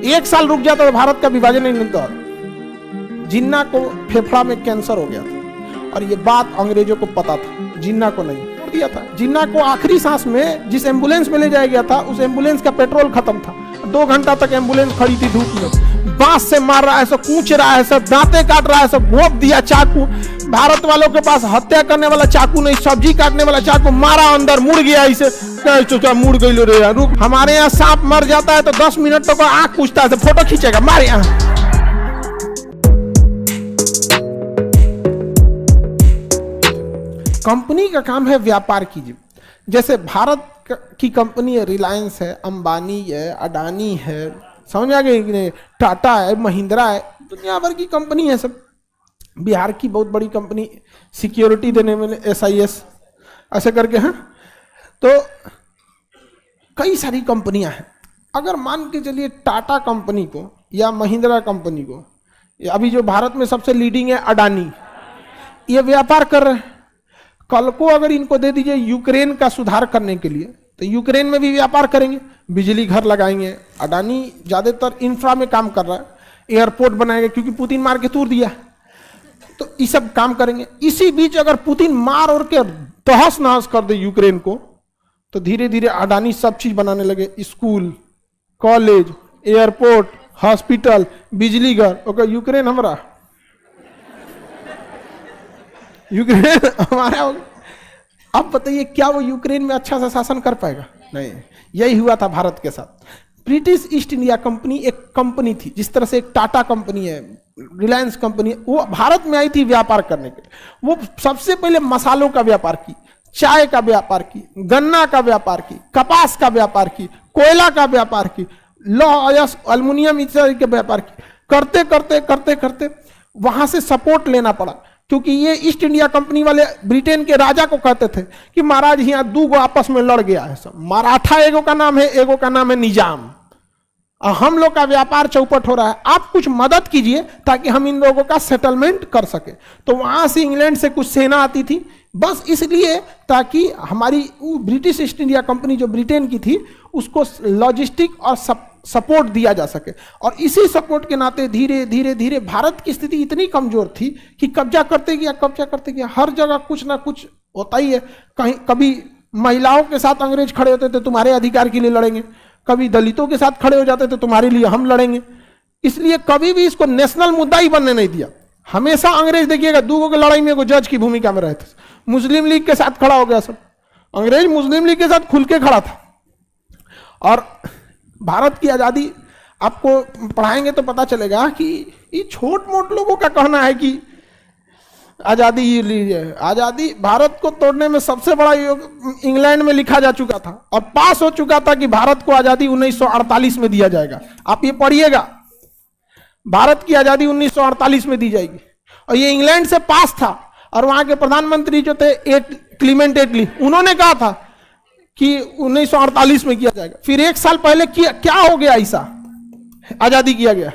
1 साल रुक जाता तो भारत का विभाजन नहीं होता। जिन्ना को फेफड़ा में कैंसर हो गया था और ये बात अंग्रेजों को पता था, जिन्ना को नहीं दिया था। जिन्ना को आखिरी सांस में जिस एम्बुलेंस में ले जाया गया था उस एम्बुलेंस का पेट्रोल खत्म था। 2 घंटा तक एम्बुलेंस खड़ी थी धूप में, बांस से मार रहा है, सब कूच रहा है, सब दांते काट रहा है, सब घोंप दिया चाकू। भारत वालों के पास हत्या करने वाला चाकू नहीं, सब्जी काटने वाला चाकू, मारा अंदर मुड़ गया, इसे मुड़ गई रे रुक। हमारे यहाँ सांप मर जाता है तो 10 मिनट तक आंख पूछता है, फोटो खींचेगा मारे यहाँ। कंपनी का काम है व्यापार कीजिए। जैसे भारत की कंपनी है, रिलायंस है, अंबानी है, अडानी है, समझ आ गई, टाटा है, महिंद्रा है, दुनिया भर की कंपनी है सब। बिहार की बहुत बड़ी कंपनी सिक्योरिटी देने में SIS ऐसे करके हैं। तो कई सारी कंपनियां हैं। अगर मान के चलिए टाटा कंपनी को या महिंद्रा कंपनी को, अभी जो भारत में सबसे लीडिंग है अडानी, ये व्यापार कर रहे हैं। कल को अगर इनको दे दीजिए यूक्रेन का सुधार करने के लिए तो यूक्रेन में भी व्यापार करेंगे, बिजली घर लगाएंगे। अडानी ज्यादातर इंफ्रा में काम कर रहा है, एयरपोर्ट बनाएंगे क्योंकि पुतिन मार के तोड़ दिया, तो ये सब काम करेंगे। इसी बीच अगर पुतिन मार और के तहस नहस कर दे यूक्रेन को तो धीरे धीरे अडानी सब चीज बनाने लगे, स्कूल, कॉलेज, एयरपोर्ट, हॉस्पिटल, बिजली घर। ओके, यूक्रेन हमारा, यूक्रेन हमारा हो गया। अब बताइए क्या वो यूक्रेन में अच्छा सा शासन कर पाएगा? नहीं। यही हुआ था भारत के साथ। ब्रिटिश ईस्ट इंडिया कंपनी एक कंपनी थी, जिस तरह से एक टाटा कंपनी है, रिलायंस कंपनी, वो भारत में आई थी व्यापार करने के लिए। वो सबसे पहले मसालों का व्यापार की, चाय का व्यापार की, गन्ना का व्यापार की, कपास का व्यापार की, कोयला का व्यापार की, लौह एल्युमिनियम इत्यादि के व्यापार की। करते करते करते करते वहां से सपोर्ट लेना पड़ा, क्योंकि ये ईस्ट इंडिया कंपनी वाले ब्रिटेन के राजा को कहते थे कि महाराज यहाँ 2 गो आपस में लड़ गया है, सब मराठा एगो का नाम है, एगो का नाम है निजाम, और हम लोग का व्यापार चौपट हो रहा है, आप कुछ मदद कीजिए ताकि हम इन लोगों का सेटलमेंट कर सके। तो वहां से इंग्लैंड से कुछ सेना आती थी, बस इसलिए ताकि हमारी ब्रिटिश ईस्ट इंडिया कंपनी जो ब्रिटेन की थी उसको लॉजिस्टिक और सपोर्ट दिया जा सके। और इसी सपोर्ट के नाते धीरे धीरे धीरे भारत की स्थिति इतनी कमजोर थी कि कब्जा करते गया, हर जगह कुछ ना कुछ होता ही है। कहीं कभी महिलाओं के साथ अंग्रेज खड़े होते थे, तुम्हारे अधिकार के लिए लड़ेंगे, कभी दलितों के साथ खड़े हो जाते थे, तुम्हारे लिए हम लड़ेंगे। इसलिए कभी भी इसको नेशनल मुद्दा ही बनने नहीं दिया। हमेशा अंग्रेज देखिएगा 2 की लड़ाई में जज की भूमिका में रहे थे। मुस्लिम लीग के साथ खड़ा हो गया सब, अंग्रेज मुस्लिम लीग के साथ खुल के खड़ा था। और भारत की आजादी आपको पढ़ाएंगे तो पता चलेगा कि ये छोट मोट लोगों का कहना है कि आजादी लीजिए। आजादी भारत को तोड़ने में सबसे बड़ा योग इंग्लैंड में लिखा जा चुका था और पास हो चुका था कि भारत को आजादी 1948 में दिया जाएगा। आप ये पढ़िएगा, भारत की आजादी 1948 में दी जाएगी, और ये इंग्लैंड से पास था। और वहां के प्रधानमंत्री जो थे क्लीमेंट एटली, उन्होंने कहा था कि 1948 में किया जाएगा। फिर 1 साल पहले क्या हो गया, ऐसा आजादी किया गया,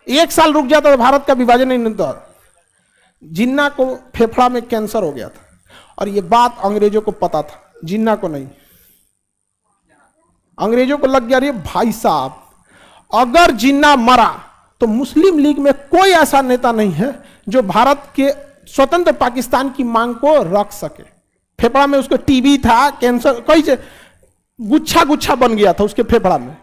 1 साल रुक जाता तो भारत का विभाजन नहीं होता। जिन्ना को फेफड़ा में कैंसर हो गया था और ये बात अंग्रेजों को पता था, जिन्ना को नहीं। अंग्रेजों को लग गया रे भाई साहब, अगर जिन्ना मरा तो मुस्लिम लीग में कोई ऐसा नेता नहीं है जो भारत के स्वतंत्र पाकिस्तान की मांग को रख सके। फेफड़ा में उसको टीबी था, कैंसर, कई से गुच्छा गुच्छा बन गया था उसके फेफड़ा में,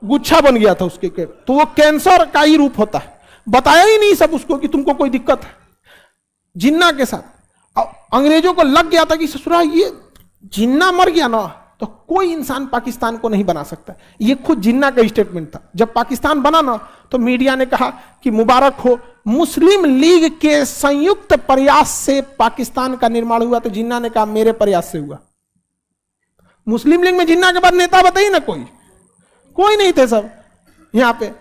गुच्छा बन गया था उसके, तो वो कैंसर का ही रूप होता है। बताया ही नहीं सब उसको कि तुमको कोई दिक्कत है। जिन्ना के साथ अंग्रेजों को लग गया था कि ससुरा ये जिन्ना मर गया ना तो कोई इंसान पाकिस्तान को नहीं बना सकता। ये खुद जिन्ना का स्टेटमेंट था। जब पाकिस्तान बना ना तो मीडिया ने कहा कि मुबारक हो, मुस्लिम लीग के संयुक्त प्रयास से पाकिस्तान का निर्माण हुआ। तो जिन्ना ने कहा मेरे प्रयास से हुआ। मुस्लिम लीग में जिन्ना के बाद नेता बताइए ना, कोई नहीं थे सब यहां पे।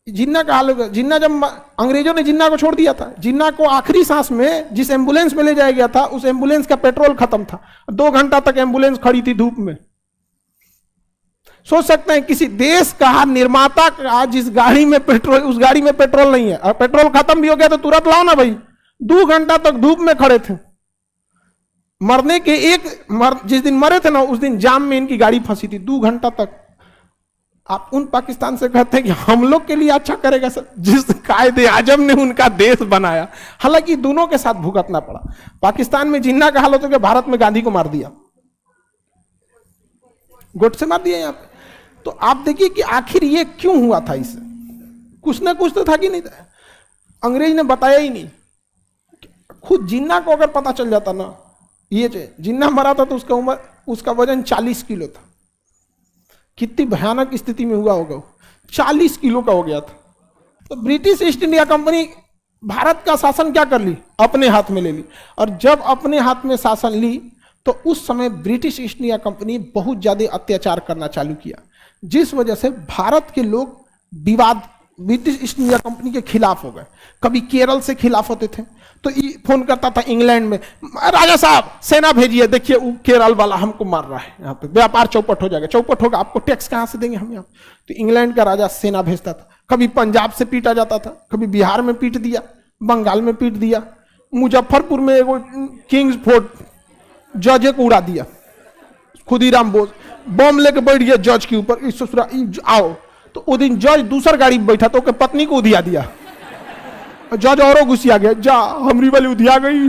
जिन्ना का हाल, जिन्ना जब अंग्रेजों ने जिन्ना को छोड़ दिया था, जिन्ना को आखिरी सांस में जिस एम्बुलेंस में ले जाया गया था उस एम्बुलेंस का पेट्रोल खत्म था। 2 घंटा तक एम्बुलेंस खड़ी थी धूप में। सोच सकते हैं किसी देश का निर्माता का जिस गाड़ी में पेट्रोल, उस गाड़ी में पेट्रोल नहीं है और पेट्रोल खत्म भी हो गया तो तुरंत लाओ ना भाई। 2 घंटा तक धूप में खड़े थे। मरने के जिस दिन मरे थे ना उस दिन जाम में इनकी गाड़ी फंसी थी। 2 घंटा तक आप उन पाकिस्तान से कहते हैं कि हम लोग के लिए अच्छा करेगा सर, जिस कायदे आजम ने उनका देश बनाया। हालांकि दोनों के साथ भुगतना पड़ा। पाकिस्तान में जिन्ना का हाल होता कि भारत में गांधी को मार दिया, गोट से मार दिया यहाँ पे। तो आप देखिए कि आखिर ये क्यों हुआ था, इससे कुछ ना कुछ तो था कि नहीं था। अंग्रेज ने बताया ही नहीं। खुद जिन्ना को अगर पता चल जाता ना, ये जिन्ना मरा था तो उसका उम्र, उसका वजन 40 किलो था। कितनी भयानक स्थिति में हुआ होगा, 40 किलो का हो गया था। तो British east India company Bharat का शासन क्या कर ली, अपने हाथ में ले ली। और जब अपने हाथ में शासन ली तो उस समय ब्रिटिश ईस्ट इंडिया कंपनी बहुत ज्यादा अत्याचार करना चालू किया, जिस वजह से भारत के लोग विवाद ब्रिटिश ईस्ट इंडिया कंपनी के खिलाफ हो गए। कभी केरल से खिलाफ होते थे तो फोन करता था इंग्लैंड में, राजा साहब सेना भेजिए, देखिए वो केरल वाला हमको मार रहा है, यहाँ पे व्यापार चौपट हो जाएगा। चौपट होगा, आपको टैक्स कहाँ से देंगे हम यहाँ। तो इंग्लैंड का राजा सेना भेजता था। कभी पंजाब से पीटा जाता था, कभी बिहार में पीट दिया, बंगाल में पीट दिया। मुजफ्फरपुर में एगो किंग्स फोर्ट जज को उड़ा दिया, खुदीराम बोस बम लेके बैठ गया जज के ऊपर, आओ। तो वो दिन जज दूसर गाड़ी में बैठा तो पत्नी को उधिया दिया, जज औरों घुसिया गया, जा हमरी वाली उधिया गई।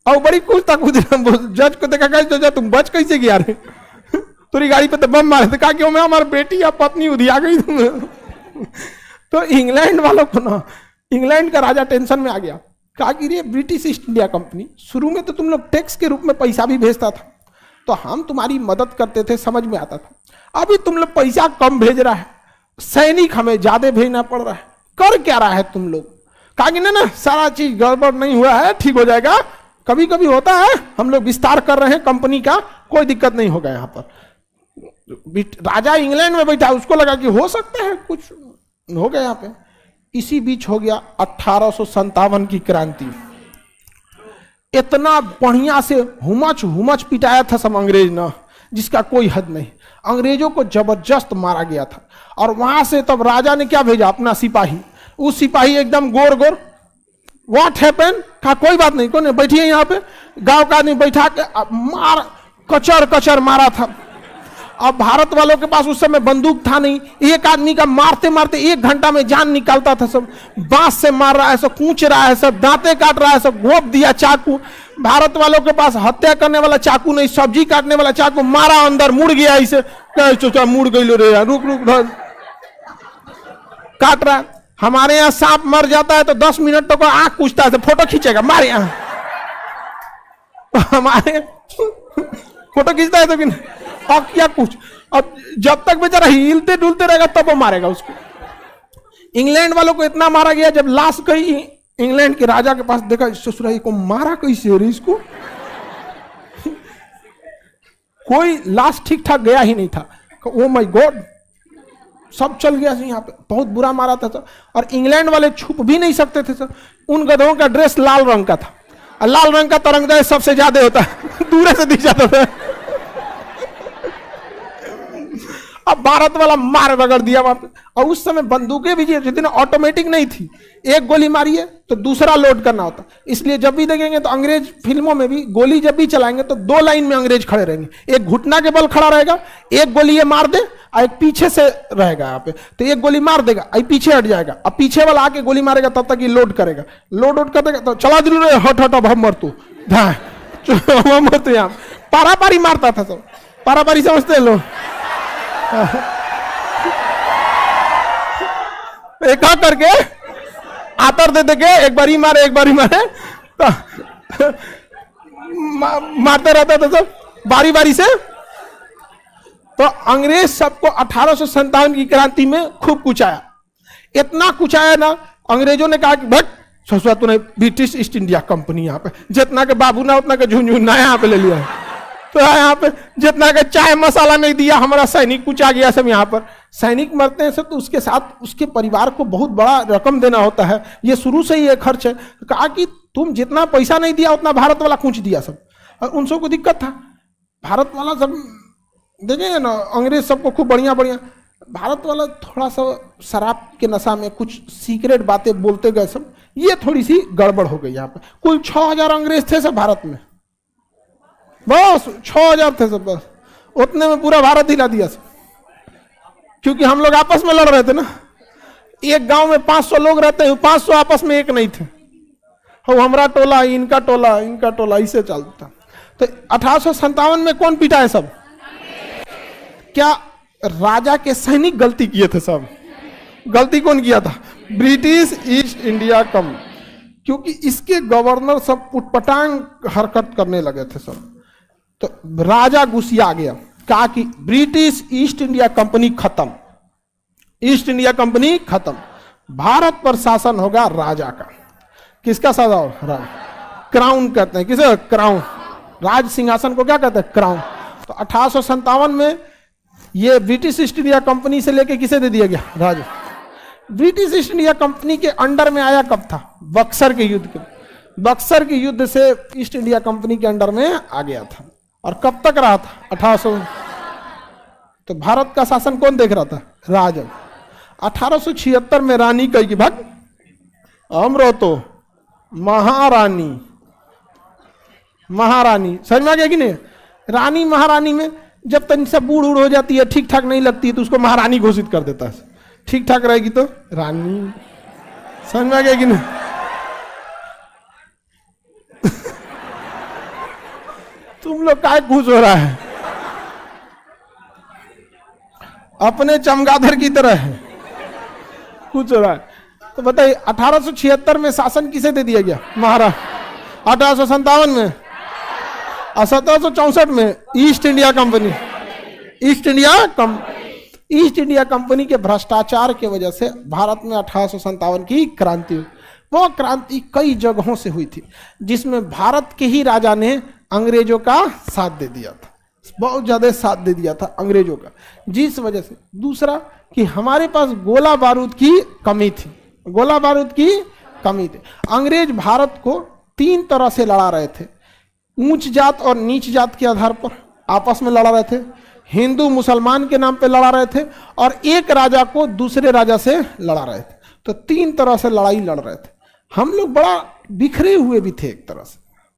और बड़ी कुछ तक जज को देखा, जा तुम बच कैसे गया रे, तेरी गाड़ी पे तो बम मारे थे। कहा क्यों, मैं हमारी बेटी या पत्नी उधिया गई। तो इंग्लैंड वालों को ना, इंग्लैंड का राजा टेंशन में आ गया। कहा कि रे ब्रिटिश ईस्ट इंडिया कंपनी, शुरू में तो तुम लोग टैक्स के रूप में पैसा भी भेजता था, तो हम तुम्हारी मदद करते थे, समझ में आता था। अभी तुम लोग पैसा कम भेज रहा है, सैनिक हमें ज्यादा भेजना पड़ रहा है, कर क्या रहा है तुम लोग। कहा कि ना सारा चीज गड़बड़ नहीं हुआ है, ठीक हो जाएगा, कभी कभी होता है, हम लोग विस्तार कर रहे हैं कंपनी का, कोई दिक्कत नहीं होगा। यहाँ पर राजा इंग्लैंड में बैठा, उसको लगा कि हो सकता है कुछ हो गया यहाँ पे। इसी बीच हो गया 1857 की क्रांति। इतना बढ़िया से हुमच पिटाया था सब अंग्रेज ना, जिसका कोई हद नहीं। अंग्रेजों को जबरदस्त मारा गया था। और वहां से तब राजा ने क्या भेजा, अपना सिपाही। उस सिपाही एकदम गोर गोर, व्हाट हैपन, कहा कोई बात नहीं, कौन बैठिए यहाँ पे। गांव का आदमी बैठा के मार, कचर कचर मारा था। अब भारत वालों के पास उस समय बंदूक था नहीं, एक आदमी का मारते मारते 1 घंटा में जान निकालता था। सब बांस से मार रहा है, सब कूच रहा है, सब दांते काट रहा है, सब घोंप दिया चाकू। भारत वालों के पास हत्या करने वाला चाकू नहीं, सब्जी काटने वाला चाकू, मारा अंदर मुड़ गया, इसे मुड़ गई रे, रुक काट रहा। हमारे यहाँ सांप मर जाता है तो 10 मिनट तक आंख पूछता है, फोटो खींचेगा, मारे यहाँ हमारे फोटो खींचता है तो और क्या कुछ। अब जब तक बेचारा हिलते डुलते रहेगा तब वो मारेगा उसको। इंग्लैंड वालों को इतना मारा गया, जब लाश गई इंग्लैंड के राजा के पास, देखा ससुराई को मारा कैसे रे इसको। कोई लाश ठीक ठाक गया ही नहीं था। ओ माय गॉड, सब चल गया यहाँ पे, बहुत बुरा मारा था सर। और इंग्लैंड वाले छुप भी नहीं सकते थे सर। उन गधों का ड्रेस लाल रंग का था, और लाल रंग का तरंगदार सबसे ज्यादा होता है, दूर से दिख जाता था। अब भारत वाला मार रगड़ दिया वहां पे। और उस समय बंदूकें भी जितनी ऑटोमेटिक नहीं थी, एक गोली मारिए तो दूसरा लोड करना होता। इसलिए जब भी देखेंगे तो अंग्रेज फिल्मों में भी गोली जब भी चलाएंगे तो 2 लाइन में अंग्रेज खड़े रहेंगे, एक घुटना के बल खड़ा रहेगा, एक गोली ये मार दे और एक पीछे से रहेगा यहाँ पे, तो एक गोली मार देगा और पीछे हट जाएगा, अब पीछे वाला आके गोली मारेगा तब तक ये लोड करेगा, लोड कर देगा तो चला दिल रे, हट हट अब हम मर तू मर तू। यहाँ पारा पारी मारता था सब, पारा पारी समझते हैं लोग। एक करके आतर दे देके एक बारी मारे तो मारते रहता था सब बारी बारी से। तो अंग्रेज सबको 1857 की क्रांति में खूब कुचाया, इतना कुचाया ना, अंग्रेजों ने कहा कि भट ससुरा तूने ब्रिटिश ईस्ट इंडिया कंपनी यहाँ पे जितना के बाबू ना उतना के झुंझुना यहाँ पे ले लिया है, तो यहाँ पे जितना का चाय मसाला नहीं दिया, हमारा सैनिक कुछ आ गया सब। यहाँ पर सैनिक मरते हैं सब तो उसके साथ उसके परिवार को बहुत बड़ा रकम देना होता है, ये शुरू से ही ये खर्च है। तो कहा कि तुम जितना पैसा नहीं दिया उतना भारत वाला कुछ दिया सब, और उन सबको दिक्कत था। भारत वाला सब देखेंगे ना, अंग्रेज सबको खूब बढ़िया बढ़िया, भारत वाला थोड़ा सा शराब के नशा में कुछ सीक्रेट बातें बोलते गए सब, ये थोड़ी सी गड़बड़ हो गई। यहाँ पर कुल 6000 अंग्रेज थे सब भारत में, बस 6,000 थे सब, बस उतने में पूरा भारत हिला दिया सब। क्योंकि हम लोग आपस में लड़ रहे थे ना, एक गांव में 500 लोग रहते हैं, 500 आपस में एक नहीं थे, हो हमारा टोला इनका टोला इनका टोला, इसे चलता। तो 1857 में कौन पीटा है सब? क्या राजा के सैनिक गलती किए थे सब? गलती कौन किया था? ब्रिटिश ईस्ट इंडिया कंपनी, क्योंकि इसके गवर्नर सब उटपटांग हरकत करने लगे थे सब। तो राजा गुस्सा गया, कहा कि ब्रिटिश ईस्ट इंडिया कंपनी खत्म, ईस्ट इंडिया कंपनी खत्म, भारत पर शासन होगा राजा का। किसका शासन? क्राउन कहते हैं, किसे? क्राउन। राज सिंहासन को क्या कहते हैं? क्राउन। तो 1857 में ये ब्रिटिश ईस्ट इंडिया कंपनी से लेके किसे दे दिया गया? राजा। ब्रिटिश ईस्ट इंडिया कंपनी के अंडर में आया कब था? बक्सर के युद्ध के, बक्सर के युद्ध से ईस्ट इंडिया कंपनी के अंडर में आ गया था। और कब तक रहा था? 1800। तो भारत का शासन कौन देख रहा था? राजा। 1876 में रानी कही कि भाग अमरो तो महारानी, महारानी समझ में आ गया कि नहीं? रानी महारानी में जब तक सब बूढ़ उड़ हो जाती है, ठीक ठाक नहीं लगती है, तो उसको महारानी घोषित कर देता है। ठीक ठाक रहेगी तो रानी। समझ में आ गया कि नहीं? तुम लोग काय खुश हो रहा है? अपने चमगादड़ की तरह है कुछ हो रहा है। तो बताइए 1876 में शासन किसे दे दिया गया? महाराज। 1857 में और 1764 में east India company, east India company के भ्रष्टाचार की वजह से भारत में 1857 की क्रांति हुई। वो क्रांति कई जगहों से हुई थी, जिसमें भारत के ही राजा ने अंग्रेजों का साथ दे दिया था, बहुत ज्यादा साथ दे दिया था अंग्रेजों का, जिस वजह से। दूसरा कि हमारे पास गोला बारूद की कमी थी, गोला बारूद की कमी थी। अंग्रेज भारत को 3 तरह से लड़ा रहे थे, ऊंच जात और नीच जात के आधार पर आपस में लड़ा रहे थे, हिंदू मुसलमान के नाम पे लड़ा रहे थे, और एक राजा को दूसरे राजा से लड़ा रहे थे। तो 3 तरह से लड़ाई लड़ रहे थे। हम लोग बड़ा बिखरे हुए भी थे एक तरह से।